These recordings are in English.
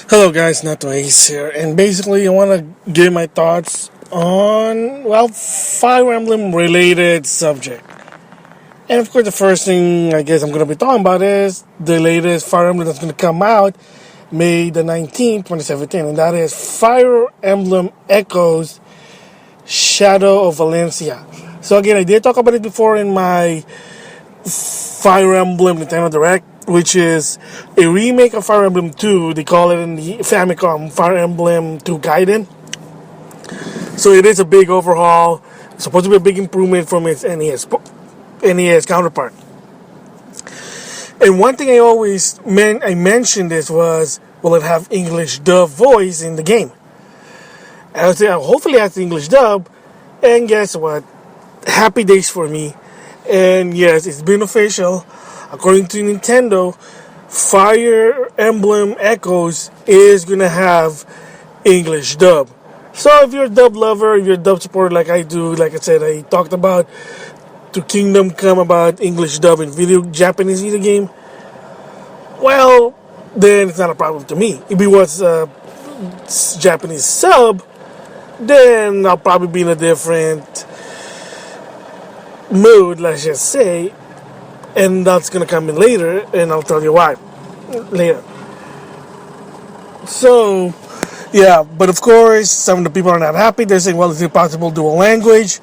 Hello guys, NautoAce here, and basically I want to give my thoughts on, Fire Emblem related subject. And of course the first thing I guess I'm going to be talking about is the latest Fire Emblem that's going to come out May the 19th, 2017, and that is Fire Emblem Echoes Shadow of Valencia. So again, I did talk about it before in my Fire Emblem Nintendo Direct, which is a remake of Fire Emblem 2. They call it in the Famicom Fire Emblem 2 Gaiden. So it is a big overhaul. It's supposed to be a big improvement from its NES counterpart. And one thing I mentioned this was, will it have English dub voice in the game? And I would say hopefully it has the English dub. And guess what? Happy days for me. And yes, it's been official. According to Nintendo, Fire Emblem Echoes is going to have English dub. So if you're a dub lover, if you're a dub supporter like I do, like I said, I talked about to Kingdom Come about English dub in Japanese video game, well, then it's not a problem to me. If it was Japanese sub, then I'll probably be in a different mood, let's just say, and that's gonna come in later, and I'll tell you why later. So, yeah, but of course, some of the people are not happy. They're saying, well, it's impossible dual language,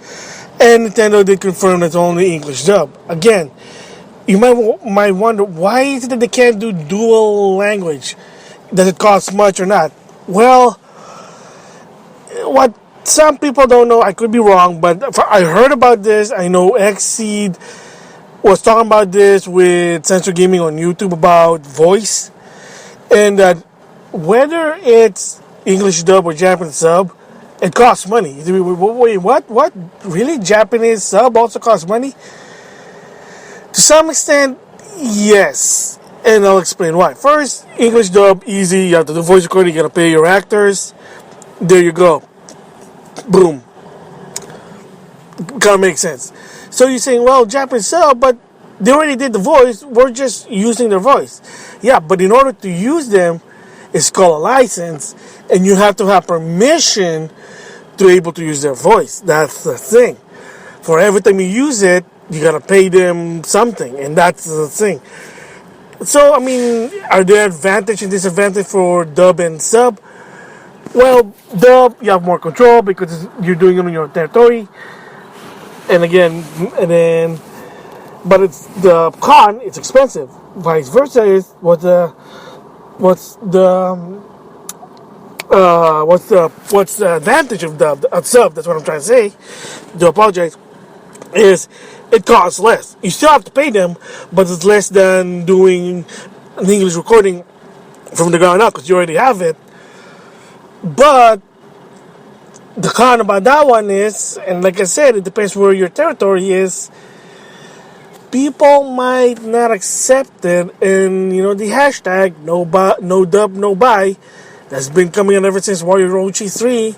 and Nintendo did confirm that it's only English dub. Again, you might wonder, why is it that they can't do dual language? Does it cost much or not? Well, what some people don't know, I could be wrong, but I heard about this. I know Xseed was talking about this with Sensor Gaming on YouTube about voice, and that whether it's English dub or Japanese sub, it costs money. Wait, what? What? Really? Japanese sub also costs money? To some extent, yes. And I'll explain why. First, English dub, easy. You have to do voice recording. You gotta pay your actors. There you go. Boom. Kind of makes sense. So you're saying, well, Japanese sub, but they already did the voice. We're just using their voice. Yeah, but in order to use them, it's called a license, and you have to have permission to be able to use their voice. That's the thing. For every time you use it, you gotta pay them something, and that's the thing. So, I mean, are there advantage and disadvantage for dub and sub? Well, dub, you have more control because you're doing it on your territory. And again, but it's the con, it's expensive. Vice versa is what's the advantage of sub? That's what I'm trying to say. Do apologize. Is it costs less. You still have to pay them, but it's less than doing an English recording from the ground up because you already have it. But the con about that one is, and like I said, it depends where your territory is. People might not accept it, and the hashtag no dub no buy that's been coming on ever since Warrior Orochi 3.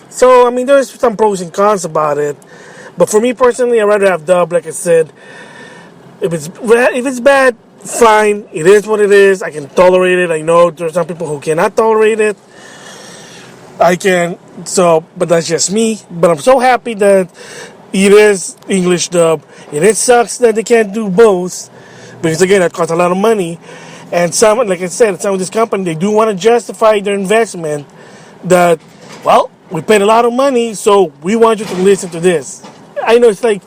So I mean, there's some pros and cons about it. But for me personally, I'd rather have dub. Like I said, if it's bad, fine. It is what it is. I can tolerate it. I know there's some people who cannot tolerate it. I can. So, but that's just me. But I'm so happy that it is English dub. It sucks that they can't do both, because again, that costs a lot of money. And like I said, some of this company, they do want to justify their investment. That, well, we paid a lot of money, so we want you to listen to this. I know it's like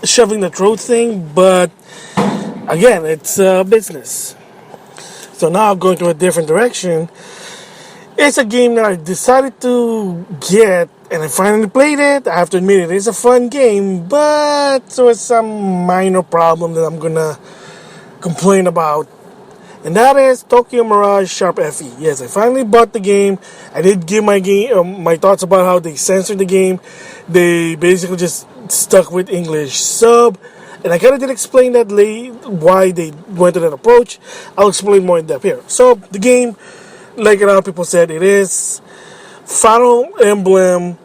shoving the throat thing, but again, it's business. So now I'm going to a different direction. It's a game that I decided to get, and I finally played it. I have to admit, it is a fun game, but there was some minor problem that I'm gonna complain about, and that is Tokyo Mirage Sharp FE. Yes, I finally bought the game. I did give my thoughts about how they censored the game. They basically just stuck with English sub, and I kind of did explain that why they went to that approach. I'll explain more in depth here. So the game, like a lot of people said, it is Fire Emblem,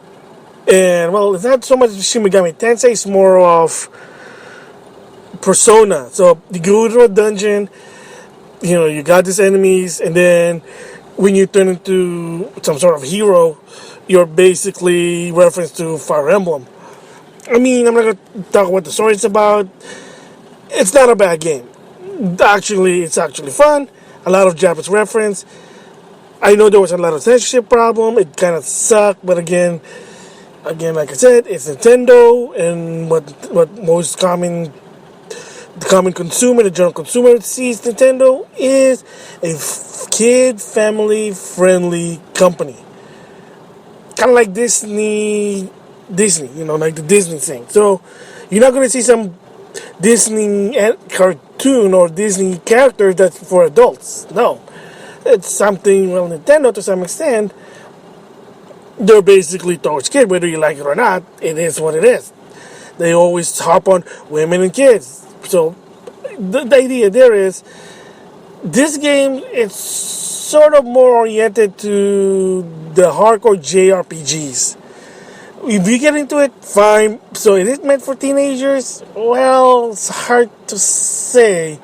and well, it's not so much Shin Megami Tensei, it's more of Persona. So you go to a dungeon, you got these enemies, and then when you turn into some sort of hero, you're basically reference to Fire Emblem. I mean, I'm not going to talk what the story is about. It's not a bad game. Actually, it's actually fun. A lot of Japanese reference. I know there was a lot of censorship problem. It kind of sucked, but again, like I said, it's Nintendo, and what most the common consumer, the general consumer sees Nintendo is a kid family friendly company, kind of like Disney, like the Disney thing. So you're not going to see some Disney cartoon or Disney character that's for adults. No, it's something. Well, Nintendo to some extent, they're basically towards kids, whether you like it or not. It is what it is. They always hop on women and kids. So the idea there is this game. It's sort of more oriented to the hardcore JRPGs. If you get into it, fine. So is it meant for teenagers? Well, it's hard to say.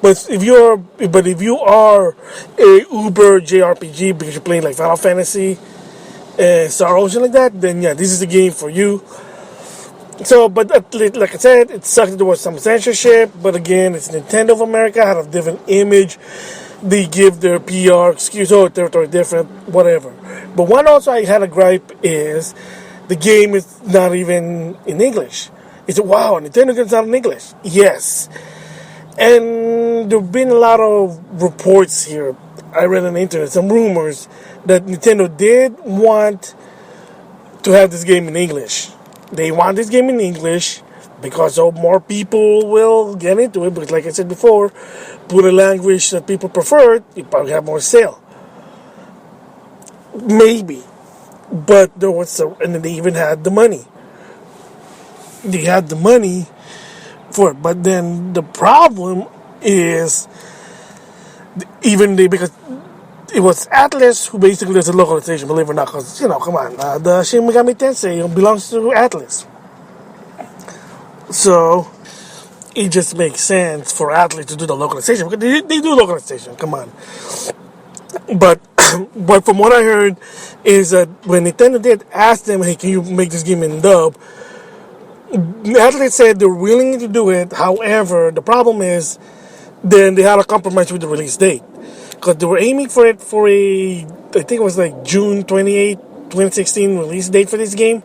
But if you are a uber JRPG because you're playing like Final Fantasy, Star Ocean like that, then yeah, this is the game for you. So, but like I said, it sucks that there was some censorship. But again, it's Nintendo of America, had a different image. They give their PR excuse, oh, territory different, whatever. But one also I had a gripe is the game is not even in English. It's wow, Nintendo game's not in English. Yes. And there have been a lot of reports here. I read on the internet, some rumors that Nintendo did want to have this game in English. They want this game in English because so more people will get into it. Because like I said before, put a language that people prefer, you probably have more sale. Maybe. But there was and then they even had the money. They had the money for it. But then the problem is because it was Atlas who basically does the localization, believe it or not, because, come on, the Shin Megami Tensei belongs to Atlas. So, it just makes sense for Atlas to do the localization, because they do localization, come on. But from what I heard is that when Nintendo did ask them, hey, can you make this game in dub? Atlas said they're willing to do it. However, the problem is then they had a compromise with the release date. Because they were aiming for it for I think it was like June 28, 2016 release date for this game.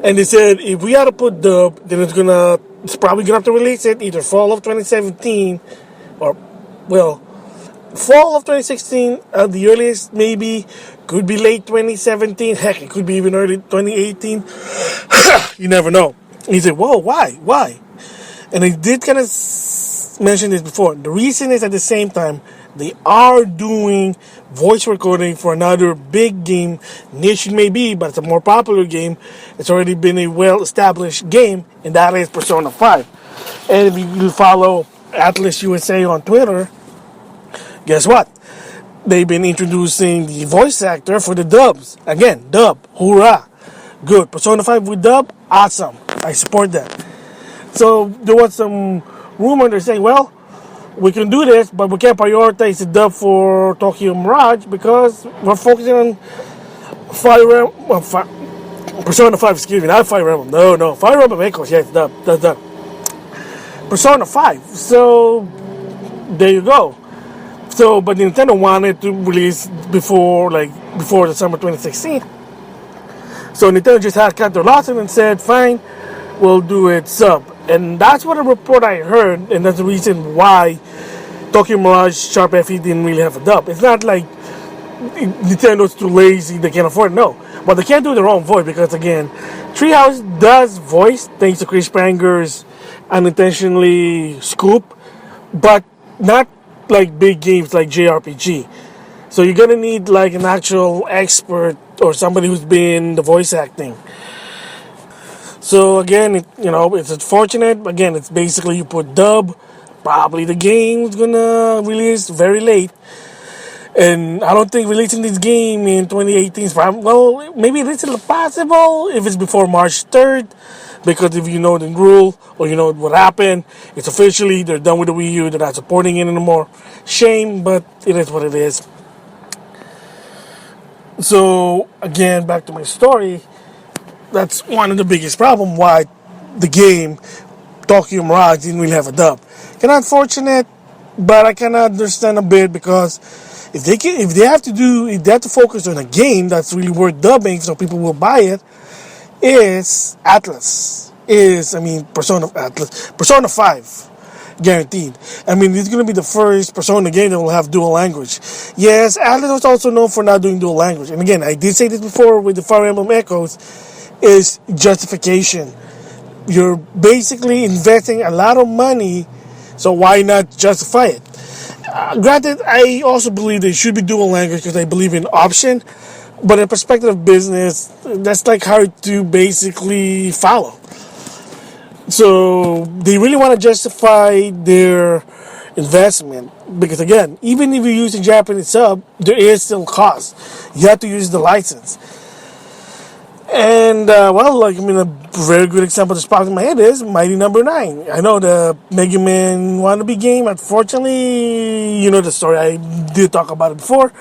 And they said if we had to put dub, then it's probably gonna have to release it either fall of 2017 or, well, fall of 2016 at the earliest, maybe. Could be late 2017. Heck, it could be even early 2018. You never know. And he said, whoa, why? And I did kind of mention this before. The reason is at the same time, they are doing voice recording for another big game. Niche it may be, but it's a more popular game. It's already been a well-established game, and that is Persona 5. And if you follow Atlas USA on Twitter, guess what? They've been introducing the voice actor for the dubs. Again, dub. Hoorah. Good. Persona 5 with dub. Awesome. I support that. So there was some rumor they're saying, well, we can do this, but we can't prioritize the dub for Tokyo Mirage because we're focusing on Persona 5, excuse me, not Fire Emblem. No. Fire Emblem Echoes, yes, dub. That's done. Persona 5. So there you go. So, but Nintendo wanted to release before the summer 2016. So Nintendo just had cut their losses and said, fine, we'll do it sub. And that's what a report I heard, and that's the reason why Tokyo Mirage Sharp FE didn't really have a dub. It's not like Nintendo's too lazy, they can't afford it, no. But they can't do their own voice because, again, Treehouse does voice, thanks to Chris Spranger's unintentionally scoop, but not like big games like JRPG. So you're gonna need like an actual expert or somebody who's been the voice acting. So again, it's unfortunate. Again, it's basically you put dub. Probably the game's gonna release very late, and I don't think releasing this game in 2018 is probably, well, maybe it's possible if it's before March 3rd, because if you know the rule or you know what happened, it's officially they're done with the Wii U. They're not supporting it anymore. Shame, but it is what it is. So again, back to my story. That's one of the biggest problem why the game Tokyo Mirage didn't really have a dub. Kind of unfortunate, but I can understand a bit because if they have to focus on a game that's really worth dubbing, so people will buy it. Is Atlas is I mean Persona 5 guaranteed. I mean, it's going to be the first Persona game that will have dual language. Yes, Atlas was also known for not doing dual language. And again, I did say this before with the Fire Emblem Echoes, is justification. You're basically investing a lot of money, so why not justify it? Granted, I also believe they should be dual language because I believe in option, but in perspective of business, that's like hard to basically follow. So they really want to justify their investment because again, even if you use a Japanese sub, there is still cost. You have to use the license. And a very good example that's popped in my head is Mighty Number 9. I know the Mega Man wannabe game. Unfortunately, you know the story. I did talk about it before.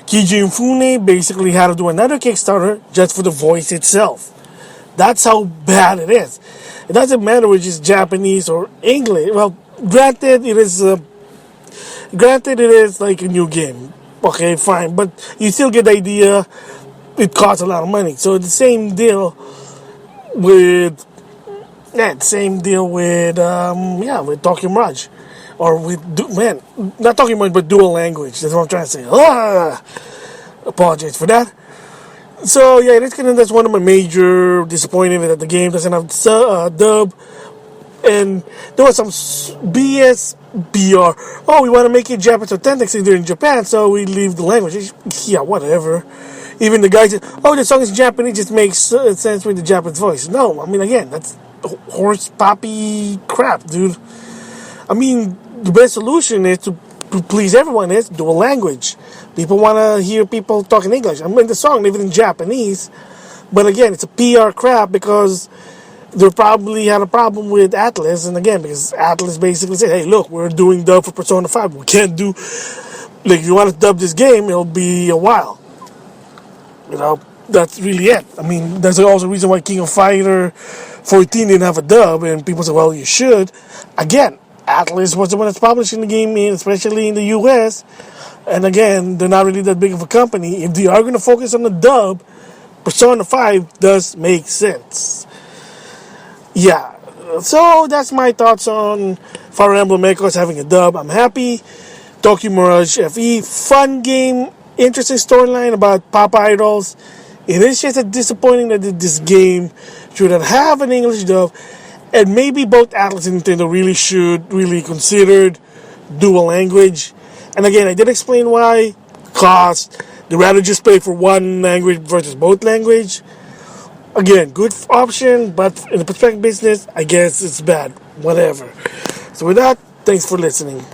Keiji Inafune basically had to do another Kickstarter just for the voice itself. That's how bad it is. It doesn't matter which is Japanese or English. Well, granted, it is like a new game. Okay, fine, but you still get the idea. It costs a lot of money. So the same deal with with Tokyo Mirage, or with not Tokyo Mirage, but dual language. That's what I'm trying to say. Apologize for that. So yeah, that's one of my major disappointments that the game doesn't have dub, and there was some BS BR. Oh, we want to make it Japanese authentic since they're in Japan, so we leave the language. Yeah, whatever. Even the guy said, "Oh, the song is Japanese, it just makes sense with the Japanese voice." No, I mean again, that's horse poppy crap, dude. I mean, the best solution is to please everyone is dual language. People want to hear people talking English. I mean, the song even in Japanese, but again, it's a PR crap because they probably had a problem with Atlas, and again, because Atlas basically said, "Hey, look, we're doing dub for Persona 5. We can't do if you want to dub this game, it'll be a while." You know, that's really it. I mean, there's also a reason why King of Fighter 14 didn't have a dub, and people say, "Well, you should." Again, Atlas was the one that's publishing the game, especially in the US. And again, they're not really that big of a company. If they are going to focus on the dub, Persona 5 does make sense. Yeah. So that's my thoughts on Fire Emblem Echoes having a dub. I'm happy. Tokyo Mirage FE, fun game, interesting storyline about pop idols. It is just disappointing that this game should have an English dub. And maybe both Atlas and Nintendo should consider dual language. And again, I did explain why. Cost. They'd rather just pay for one language versus both language. Again, good option, but in the perspective business, I guess it's bad. Whatever. So with that, thanks for listening.